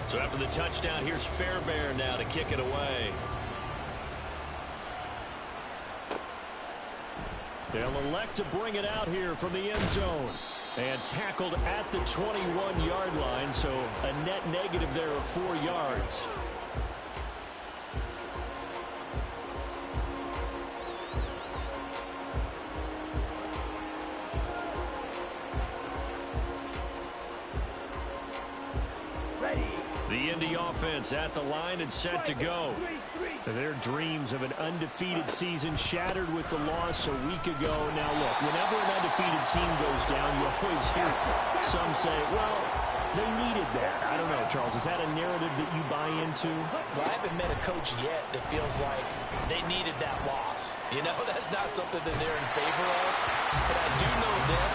So after the touchdown, here's Fairbairn now to kick it away. They'll elect to bring it out here from the end zone. And tackled at the 21-yard line, so a net negative there of 4 yards. The Indy offense at the line and set to go. Their dreams of an undefeated season shattered with the loss a week ago. Now look, whenever an undefeated team goes down, you always hear some say, well, they needed that. I don't know, Charles. Is that a narrative that you buy into? Well, I haven't met a coach yet that feels like they needed that loss. You know, that's not something that they're in favor of. But I do know this.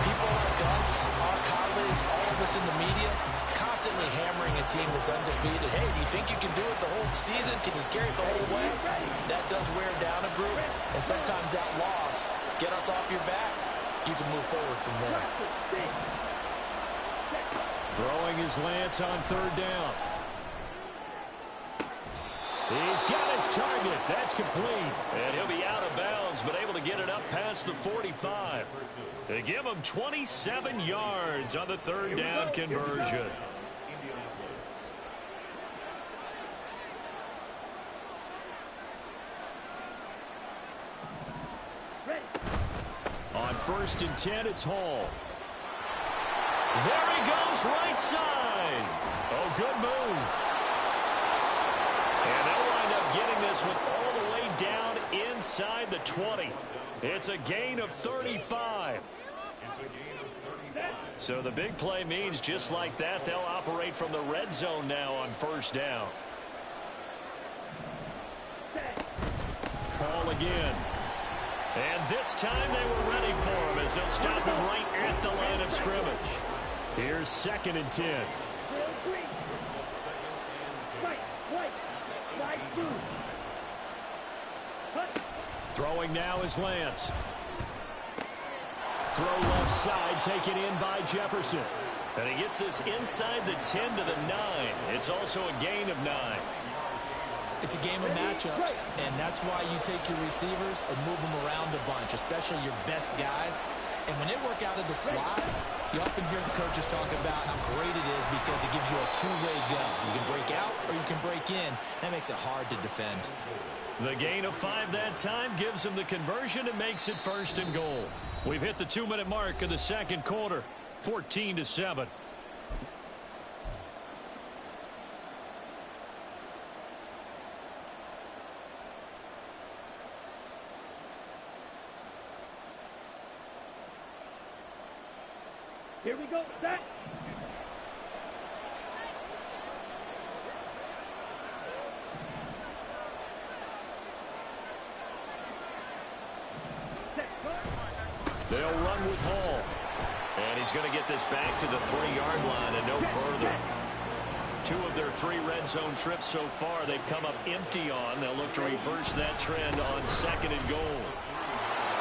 People like us, our colleagues, all of us in the media, constantly hammering a team that's undefeated. Hey, do you think you can do it the whole season? Can you carry it the whole way? That does wear down a group. And sometimes that loss, get us off your back, you can move forward from there. Throwing his Lance on 3rd down. He's got his target. That's complete. And he'll be out of bounds, but able to get it up past the 45. They give him 27 yards on the 3rd down conversion. On 1st and 10, it's Hall. There he goes, right side. Oh, good move. And they'll wind up getting this one all the way down inside the 20. It's a gain of 35. So the big play means just like that, they'll operate from the red zone now on 1st down. Ball again. And this time they were ready for him as they'll stop him right at the line of scrimmage. Here's 2nd and 10. Throwing now is Lance. Throw left side, taken in by Jefferson. And he gets this inside the 10 to the 9. It's also a gain of 9. It's a game of matchups, and that's why you take your receivers and move them around a bunch, especially your best guys. And when they work out of the slot, you often hear the coaches talk about how great it is because it gives you a two-way go. You can break out or you can break in. That makes it hard to defend. The gain of 5 that time gives him the conversion and makes it 1st and goal. We've hit the 2-minute mark of the 2nd quarter, 14-7. Here we go, set. They'll run with Hall. And he's going to get this back to the 3-yard line and no further. 2 of their 3 red zone trips so far they've come up empty on. They'll look to reverse that trend on 2nd and goal.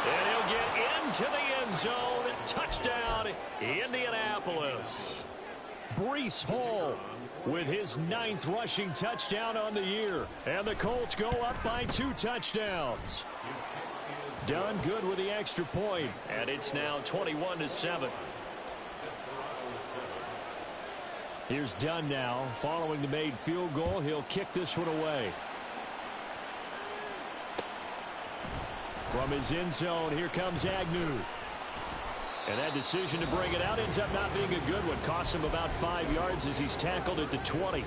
And he'll get into the end zone. Touchdown, Indianapolis. Breece Hall with his 9th rushing touchdown on the year. And the Colts go up by 2 touchdowns. Done good with the extra point, and it's now 21-7. Here's Dunn now. Following the made field goal, he'll kick this one away. From his end zone, here comes Agnew. And that decision to bring it out ends up not being a good one. Costs him about 5 yards as he's tackled at the 20.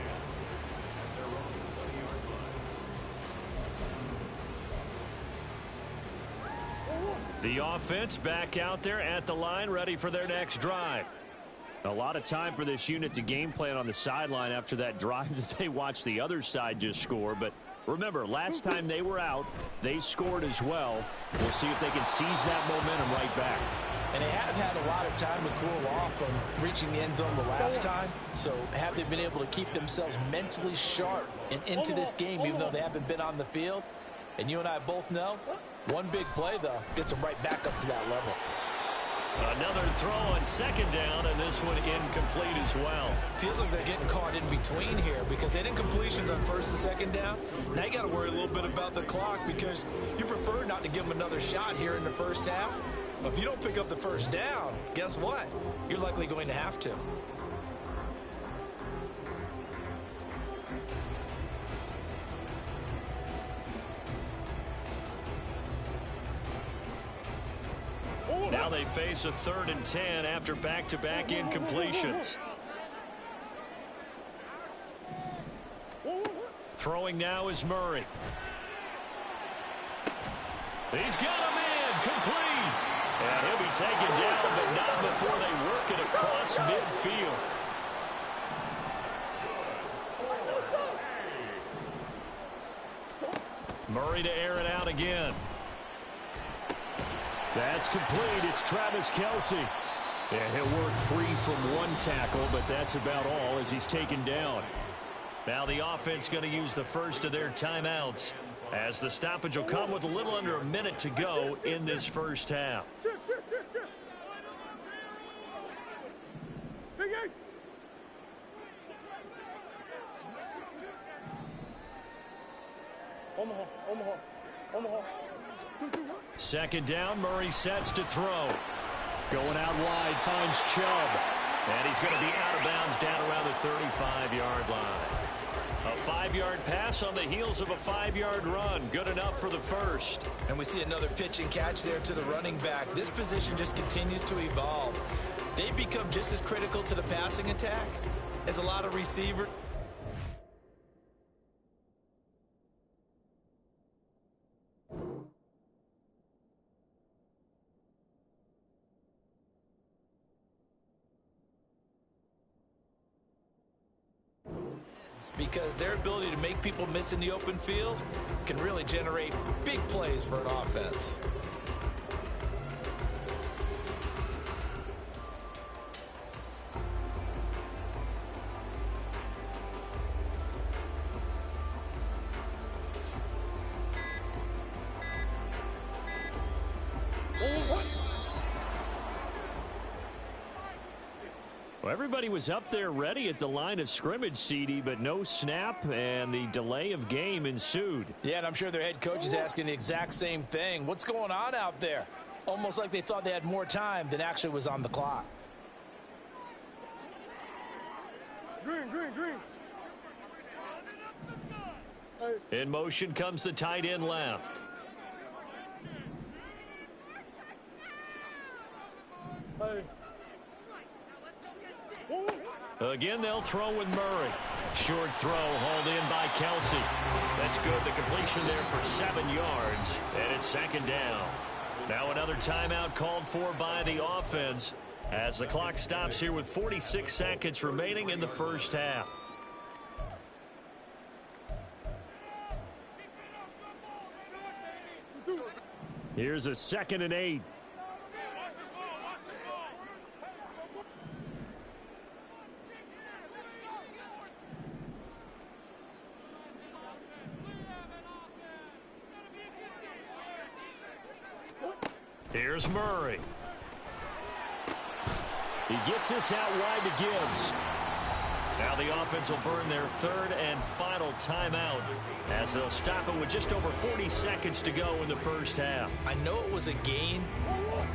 The offense back out there at the line, ready for their next drive. A lot of time for this unit to game plan on the sideline after that drive that they watched the other side just score. But remember, last time they were out, they scored as well. We'll see if they can seize that momentum right back. And they have had a lot of time to cool off from reaching the end zone the last time. So have they been able to keep themselves mentally sharp and into this game, even though they haven't been on the field? And you and I both know, one big play, though, gets them right back up to that level. Another throw on second down, and this one incomplete as well. Feels like they're getting caught in between here because they didn't completions on first and second down. Now you got to worry a little bit about the clock because you prefer not to give them another shot here in the first half. But if you don't pick up the first down, guess what? You're likely going to have to. Now they face a 3rd and 10 after back-to-back incompletions. Throwing now is Murray. He's got him in, complete. And he'll be taken down, but not before they work it across midfield. Murray to air it out again. That's complete. It's Travis Kelce. Yeah, he'll work free from one tackle, but that's about all as he's taken down. Now the offense going to use the first of their timeouts as the stoppage will come with a little under a minute to go in this first half. Omaha. Second down, Murray sets to throw. Going out wide, finds Chubb. And he's going to be out of bounds down around the 35-yard line. A 5-yard pass on the heels of a 5-yard run. Good enough for the first. And we see another pitch and catch there to the running back. This position just continues to evolve. They become just as critical to the passing attack as a lot of receivers. Because their ability to make people miss in the open field can really generate big plays for an offense. Well, everybody was up there ready at the line of scrimmage, CD, but no snap, and the delay of game ensued. Yeah, and I'm sure their head coach is asking the exact same thing. What's going on out there? Almost like they thought they had more time than actually was on the clock. Green. In motion comes the tight end left. Again, they'll throw with Murray. Short throw hauled in by Kelce. That's good. The completion there for 7 yards. And it's second down. Now another timeout called for by the offense as the clock stops here with 46 seconds remaining in the first half. Here's a 2nd and 8. Here's Murray. He gets this out wide to Gibbs. Now the offense will burn their 3rd and final timeout as they'll stop it with just over 40 seconds to go in the first half. I know it was a gain,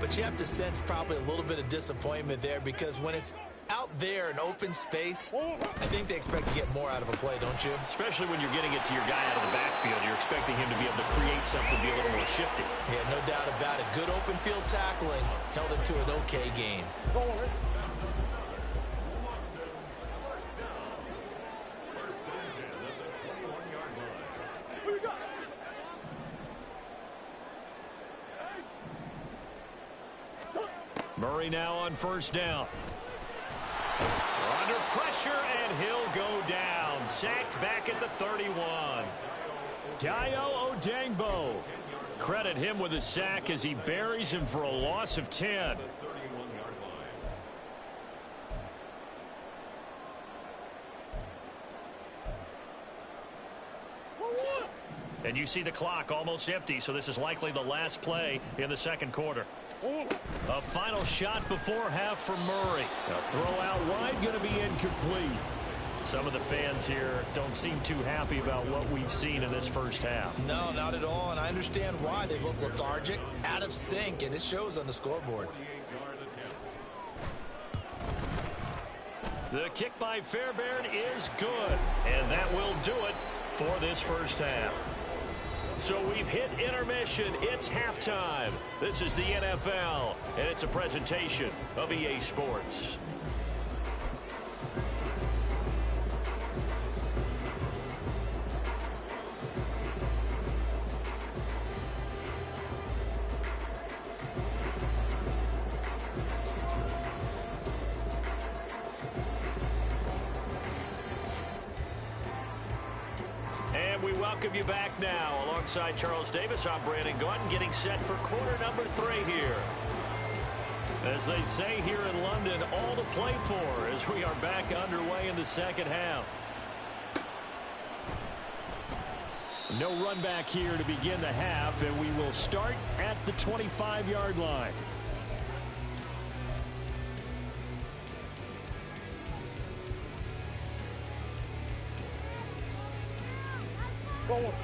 but you have to sense probably a little bit of disappointment there because when it's out there in open space, I think they expect to get more out of a play, don't you? Especially when you're getting it to your guy out of the backfield. You're expecting him to be able to create something, be a little more shifty. Yeah, no doubt about it. Good open field tackling held it to an okay gain. Murray now on first down. Under pressure, and he'll go down. Sacked back at the 31. Dayo Odeyingbo. Credit him with a sack as he buries him for a loss of 10. And you see the clock almost empty, so this is likely the last play in the second quarter. A final shot before half for Murray. A throw out wide, going to be incomplete. Some of the fans here don't seem too happy about what we've seen in this first half. No, not at all, and I understand why. They look lethargic, out of sync, and it shows on the scoreboard. The kick by Fairbairn is good, and that will do it for this first half. So we've hit intermission. It's halftime. This is the NFL, and it's a presentation of EA Sports. We welcome you back now. Alongside Charles Davis, I'm Brandon Gaudin, getting set for quarter number 3 here. As they say here in London, all to play for as we are back underway in the second half. No run back here to begin the half, and we will start at the 25-yard line.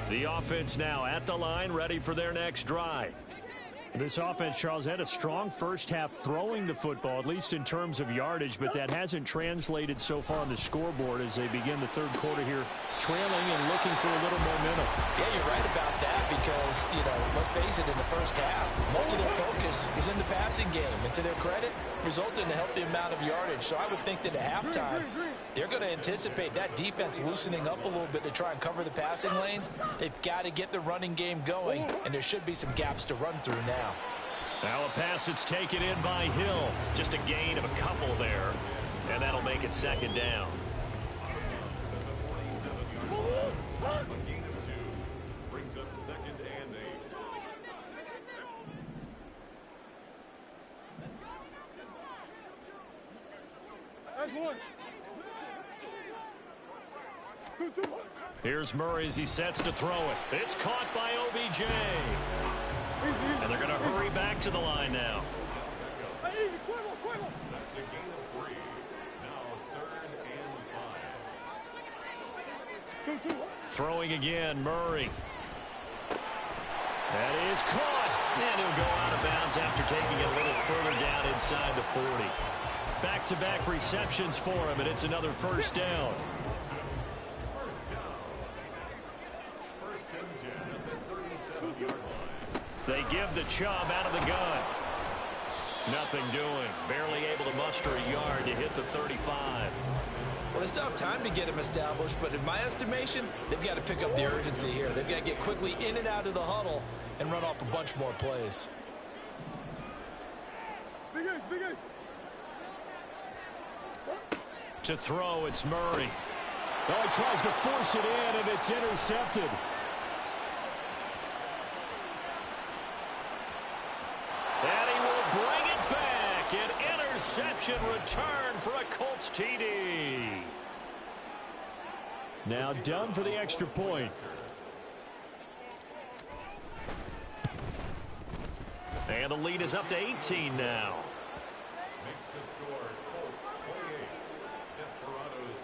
The offense now at the line, ready for their next drive. This offense, Charles, had a strong first half throwing the football, at least in terms of yardage, but that hasn't translated so far on the scoreboard as they begin the third quarter here, trailing and looking for a little momentum. Yeah, you're right about that because, let's face it, in the first half, most of their focus was in the passing game. And to their credit, resulted in a healthy amount of yardage. So I would think that at halftime, they're going to anticipate that defense loosening up a little bit to try and cover the passing lanes. They've got to get the running game going, and there should be some gaps to run through now. Now a pass that's taken in by Hill. Just a gain of a couple there, and that'll make it second down. A gain of 2 brings up 2nd and 8. That's one. Two. Here's Murray as he sets to throw it. It's caught by OBJ. And they're going to hurry back to the line now. That's a gain of 3. Now 3rd and 5. Throwing again, Murray. That is caught. And he'll go out of bounds after taking it a little further down inside the 40. Back-to-back receptions for him, and it's another first down. First down. 1st and 10 at the 37-yard line. They give the Chubb out of the gun. Nothing doing. Barely able to muster a yard to hit the 35. Well, they still have time to get him established, but in my estimation, they've got to pick up the urgency here. They've got to get quickly in and out of the huddle and run off a bunch more plays. Big ace. To throw, it's Murray. Oh, he tries to force it in, and it's intercepted. And he will bring it back. An interception return for a Colts TD. Now done for the extra point. And the lead is up to 18 now. Makes the score Colts 28, Desperados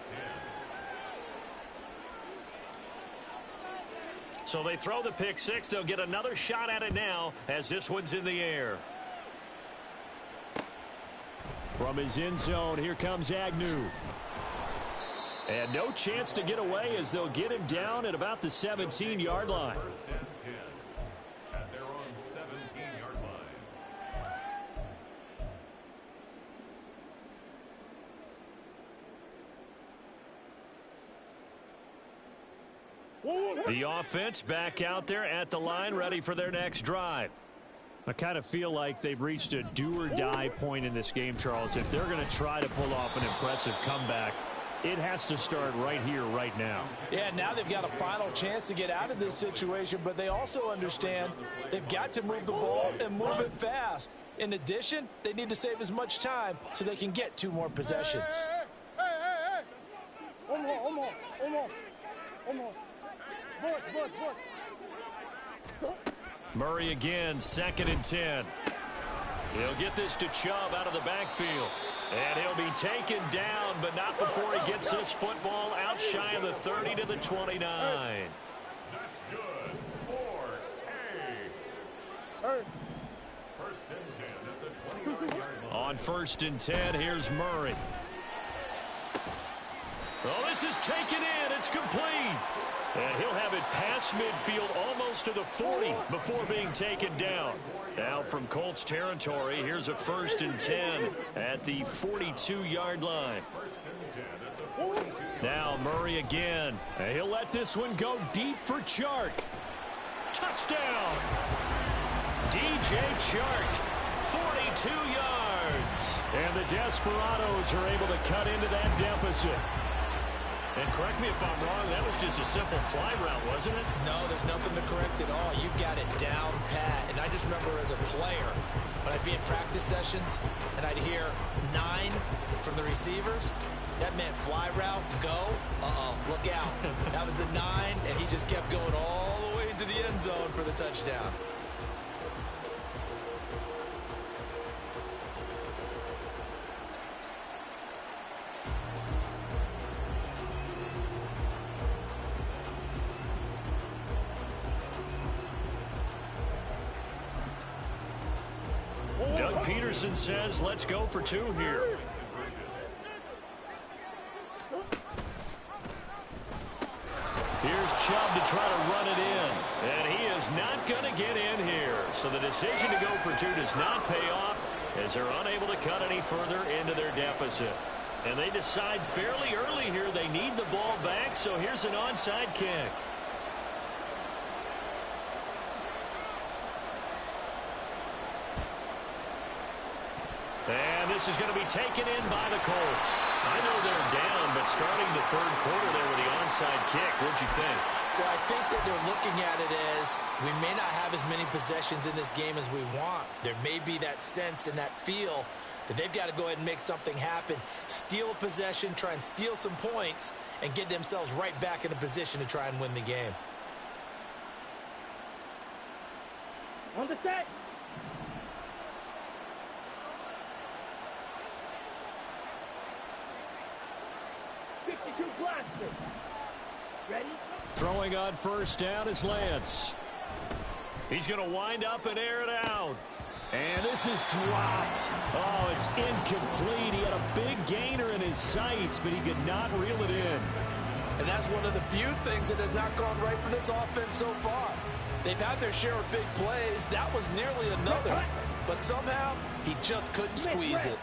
10. So they throw the pick six. They'll get another shot at it now as this one's in the air. From his end zone, here comes Agnew. And no chance to get away as they'll get him down at about the 17-yard line. 1st and 10 at their own 17-yard line. The offense back out there at the line, ready for their next drive. I kind of feel like they've reached a do-or-die point in this game, Charles. If they're going to try to pull off an impressive comeback, it has to start right here, right now. Yeah, now they've got a final chance to get out of this situation, but they also understand they've got to move the ball and move it fast. In addition, they need to save as much time so they can get 2 more possessions. Hey. One more. Murray again, 2nd and 10. He'll get this to Chubb out of the backfield. And he'll be taken down, but not before he gets this football out shy of the 30 to the 29. That's good for A. First and 10 at the 29-yard line. On 1st and 10, here's Murray. Oh, this is taken in. It's complete. And he'll have it past midfield almost to the 40 before being taken down. Now from Colts territory, here's a 1st and 10 at the 42-yard line. Now Murray again. And he'll let this one go deep for Chark. Touchdown! DJ Chark, 42 yards. And the Desperados are able to cut into that deficit. And correct me if I'm wrong, that was just a simple fly route, wasn't it? No, there's nothing to correct at all. You've got it down pat. And I just remember as a player, when I'd be in practice sessions and I'd hear 9 from the receivers, that meant fly route, go, look out. That was the 9, and he just kept going all the way into the end zone for the touchdown. Doug Peterson says, let's go for 2 here. Here's Chubb to try to run it in. And he is not going to get in here. So the decision to go for 2 does not pay off as they're unable to cut any further into their deficit. And they decide fairly early here they need the ball back, so here's an onside kick. And this is going to be taken in by the Colts. I know they're down, but starting the 3rd quarter there with the onside kick, what'd you think? Well, I think that they're looking at it as we may not have as many possessions in this game as we want. There may be that sense and that feel that they've got to go ahead and make something happen, steal a possession, try and steal some points, and get themselves right back in a position to try and win the game. On the set. Ready? Throwing on 1st down is Lance. He's going to wind up and air it out. And this is dropped. Oh, it's incomplete. He had a big gainer in his sights, but he could not reel it in. And that's one of the few things that has not gone right for this offense so far. They've had their share of big plays. That was nearly another. But somehow, he just couldn't squeeze it.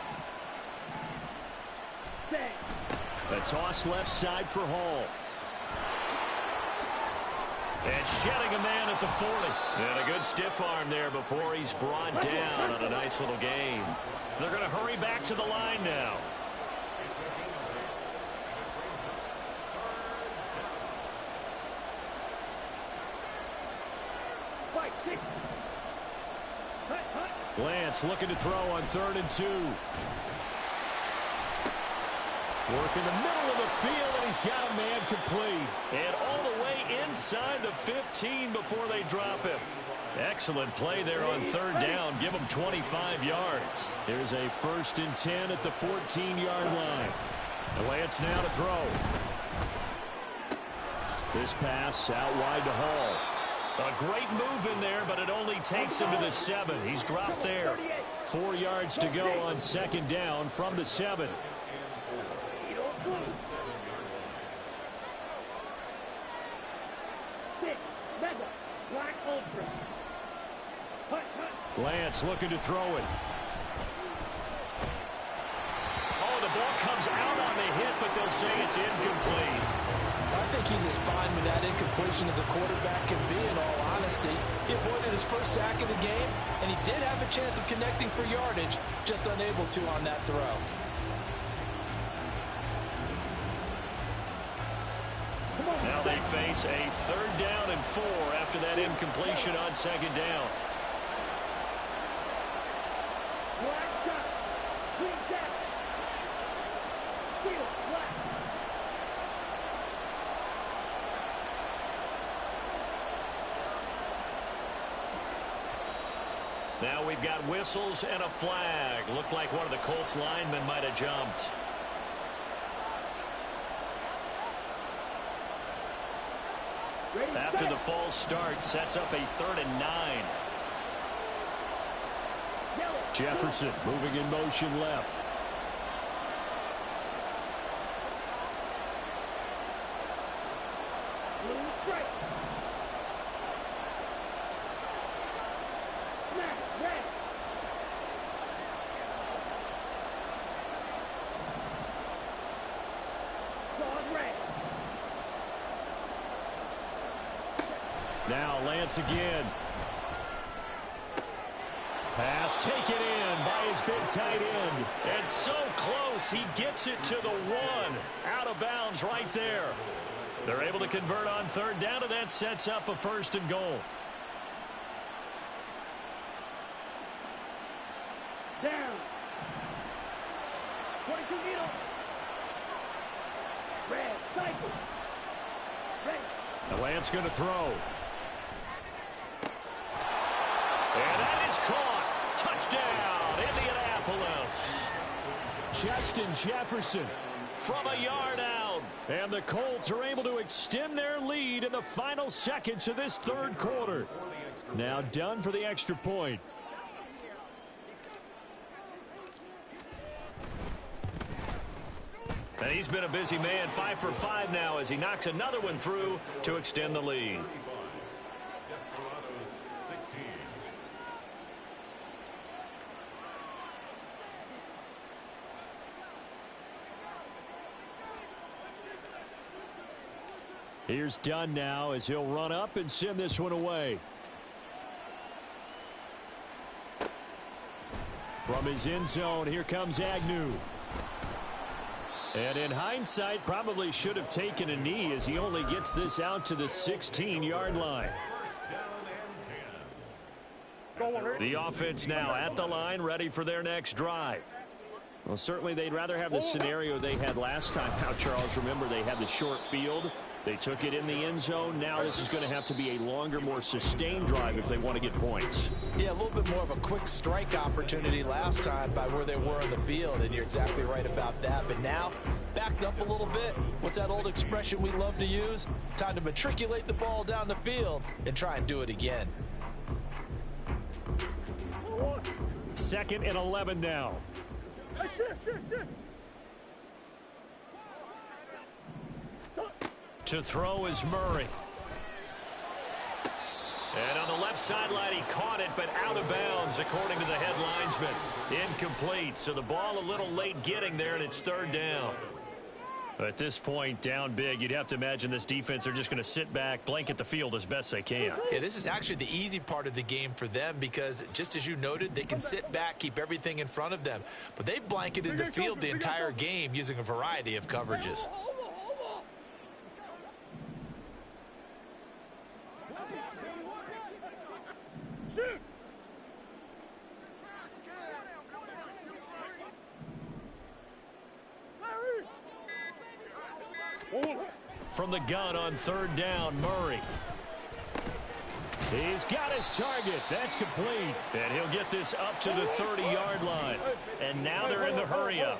A toss left side for Hall. And shedding a man at the 40. And a good stiff arm there before he's brought down on a nice little game. They're going to hurry back to the line now. Lance looking to throw on 3rd and 2. Work in the middle of the field, and he's got a man complete. And all the way inside the 15 before they drop him. Excellent play there on 3rd down. Give him 25 yards. Here's a 1st and 10 at the 14-yard line. Lance now to throw. This pass out wide to Hall. A great move in there, but it only takes him to the 7. He's dropped there. 4 yards to go on 2nd down from the 7. Lance looking to throw it. Oh, the ball comes out on the hit, but they'll say it's incomplete. I think he's as fine with that incompletion as a quarterback can be, in all honesty. He avoided his first sack of the game, and he did have a chance of connecting for yardage, just unable to on that throw. Now they face a 3rd down and 4 after that incompletion on 2nd down. Now we've got whistles and a flag. Looked like one of the Colts linemen might have jumped. After the false start, sets up a 3rd and 9. Jefferson moving in motion left. Now Lance again. Pass taken in by his big tight end. And so close, he gets it to the 1. Out of bounds right there. They're able to convert on 3rd down, and that sets up a 1st and goal. Down. 22 meters. Red, cycle. Ready. Now Lance going to throw. And that is caught. Touchdown, Indianapolis. Justin Jefferson from a yard out. And the Colts are able to extend their lead in the final seconds of this 3rd quarter. Now done for the extra point. And he's been a busy man, 5 for 5 now as he knocks another one through to extend the lead. Here's Dunn now as he'll run up and send this one away. From his end zone, here comes Agnew. And in hindsight, probably should have taken a knee as he only gets this out to the 16-yard line. The offense now at the line, ready for their next drive. Well, certainly they'd rather have the scenario they had last time out, Charles. Remember, they had the short field. They took it in the end zone. Now this is going to have to be a longer, more sustained drive if they want to get points. Yeah, a little bit more of a quick strike opportunity last time by where they were on the field, and you're exactly right about that. But now, backed up a little bit. What's that old expression we love to use? Time to matriculate the ball down the field and try and do it again. 2nd and 11 now. To throw is Murray. And on the left sideline, he caught it, but out of bounds, according to the head linesman. Incomplete, so the ball a little late getting there, and it's 3rd down. At this point, down big, you'd have to imagine this defense are just going to sit back, blanket the field as best they can. Yeah, this is actually the easy part of the game for them because, just as you noted, they can sit back, keep everything in front of them. But they've blanketed the field the entire game using a variety of coverages. From the gun on 3rd down, Murray. He's got his target. That's complete. And he'll get this up to the 30-yard line. And now they're in the hurry-up.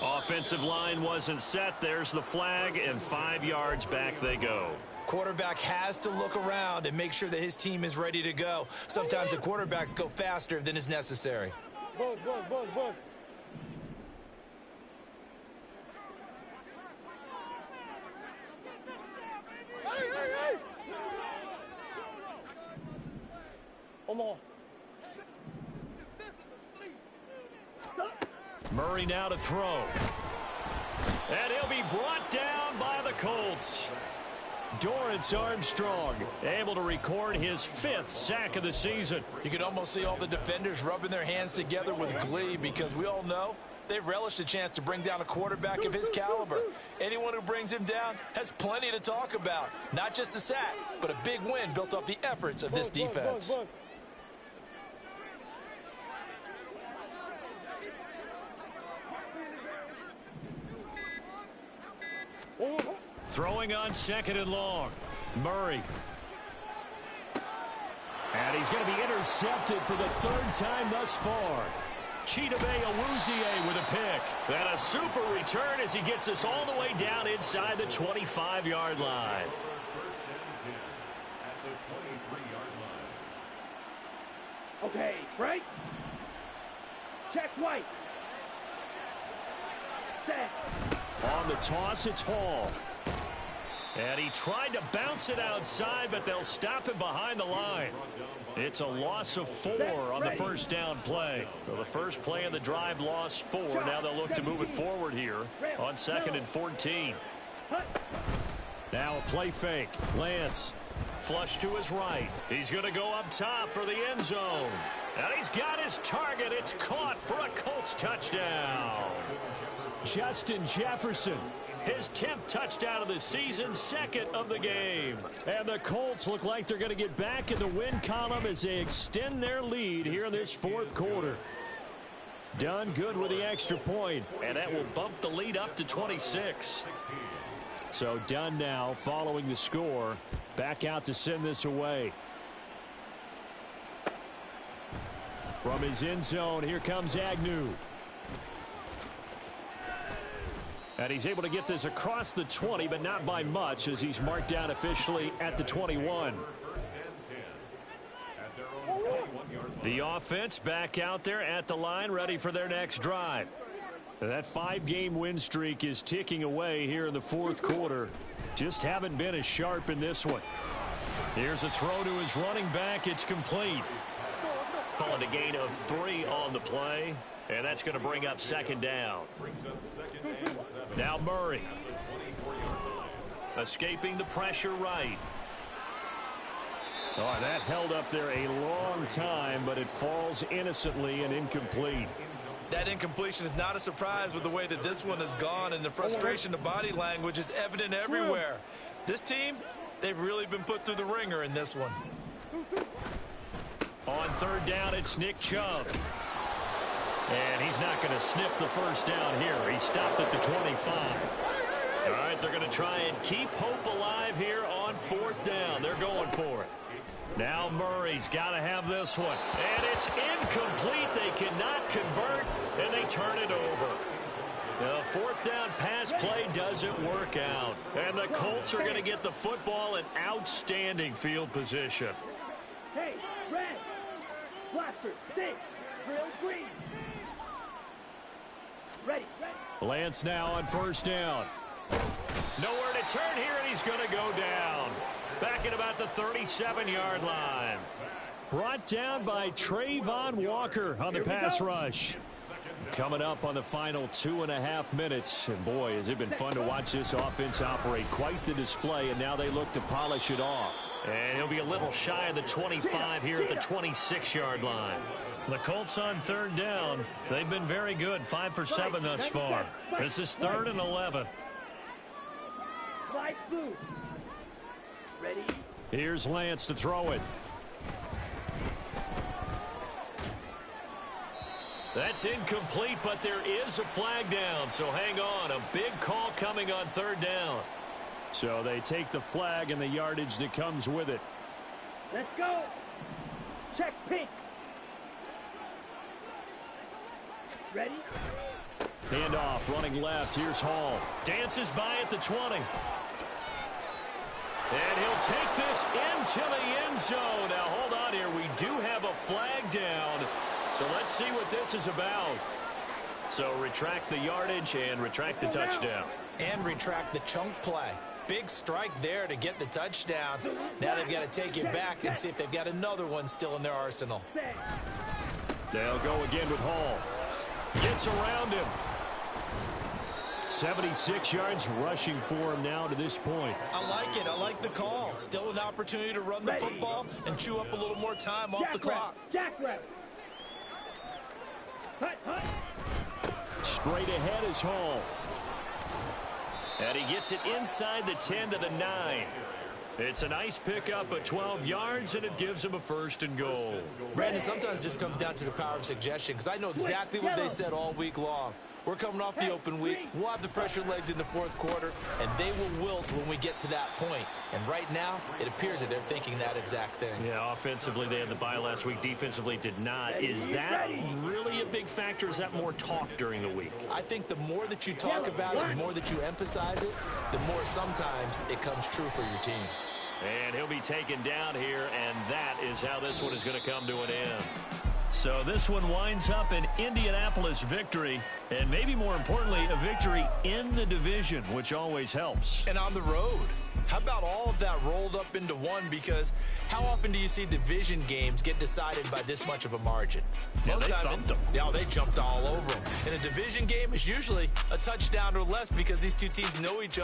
Offensive line wasn't set. There's the flag, and 5 yards back they go. Quarterback has to look around and make sure that his team is ready to go. Sometimes the quarterbacks go faster than is necessary. Buzz. Hey. Come on. Murray now to throw. And he'll be brought down by the Colts. Dorrance Armstrong able to record his 5th sack of the season. You can almost see all the defenders rubbing their hands together with glee because we all know they relish the chance to bring down a quarterback of his caliber. Anyone who brings him down has plenty to talk about. Not just a sack, but a big win built off the efforts of this defense. Throwing on 2nd and long. Murray. And he's going to be intercepted for the third time thus far. Chidobe Awuzie with a pick. And a super return as he gets us all the way down inside the 25-yard line. First and 10 at the 23-yard line. Okay, break. Check White. Set. On the toss, it's Hall. And he tried to bounce it outside, but they'll stop him behind the line. It's a loss of 4 on the first down play. So the first play of the drive lost 4. Now they'll look to move it forward here on 2nd and 14. Now a play fake. Lance. Flush to his right. He's going to go up top for the end zone. And he's got his target. It's caught for a Colts touchdown. Justin Jefferson. His 10th touchdown of the season, 2nd of the game. And the Colts look like they're going to get back in the win column as they extend their lead here in this 4th quarter. Done good with the extra point, and that will bump the lead up to 26. So Dunn now following the score, back out to send this away. From his end zone, here comes Agnew. And he's able to get this across the 20, but not by much as he's marked down officially at the 21. The offense back out there at the line, ready for their next drive. That 5-game win streak is ticking away here in the 4th quarter. Just haven't been as sharp in this one. Here's a throw to his running back. It's complete. Calling a gain of 3 on the play. And that's going to bring up 2nd down. Now Murray. Escaping the pressure right. Oh, that held up there a long time, but it falls innocently and incomplete. That incompletion is not a surprise with the way that this one has gone, and the frustration of body language is evident everywhere. This team, they've really been put through the ringer in this one. On 3rd down, it's Nick Chubb. And he's not going to sniff the first down here. He stopped at the 25. All right, they're going to try and keep hope alive here on 4th down. They're going for it. Now Murray's got to have this one. And it's incomplete. They cannot convert, and they turn it over. The 4th down pass play doesn't work out. And the Colts are going to get the football in outstanding field position. Hey, red. Blaster, 6. Drill green. Ready. Lance now on 1st down. Nowhere to turn here, and he's going to go down. Back at about the 37-yard line. Brought down by Trayvon Walker on the pass rush. Coming up on the final 2.5 minutes. And boy, has it been fun to watch this offense operate. Quite the display, and now they look to polish it off. And he'll be a little shy of the 25 here at the 26-yard line. The Colts on 3rd down. They've been very good, 5 for 7 thus far. This is 3rd and 11. Slide blue. Ready. Here's Lance to throw it. That's incomplete, but there is a flag down, so hang on. A big call coming on 3rd down. So they take the flag and the yardage that comes with it. Let's go. Check pink. Ready? Handoff, running left. Here's Hall. Dances by at the 20. And he'll take this into the end zone. Now, hold on here. We do have a flag down. So let's see what this is about. So retract the yardage and retract the touchdown. And retract the chunk play. Big strike there to get the touchdown. Now they've got to take it back and see if they've got another one still in their arsenal. They'll go again with Hall. Gets around him. 76 yards rushing for him now to this point. I like it. I like the call. Still an opportunity to run the football and chew up a little more time off the clock. Jackrabbit. Hut. Straight ahead is Hall. And he gets it inside the 10 to the 9. It's a nice pickup of 12 yards, and it gives him a 1st and goal. Brandon, sometimes it just comes down to the power of suggestion, because I know exactly what they said all week long. We're coming off the open week. We'll have the fresher legs in the fourth quarter, and they will wilt when we get to that point. And right now, it appears that they're thinking that exact thing. Yeah, offensively, they had the bye last week. Defensively, did not. Is that really a big factor? Is that more talk during the week? I think the more that you talk about it, the more that you emphasize it, the more sometimes it comes true for your team. And he'll be taken down here, and that is how this one is going to come to an end. So this one winds up an Indianapolis victory, and maybe more importantly, a victory in the division, which always helps. And on the road. How about all of that rolled up into one? Because how often do you see division games get decided by this much of a margin? Yeah, they thumped them. Yeah, they jumped all over them. In a division game, it's usually a touchdown or less because these two teams know each other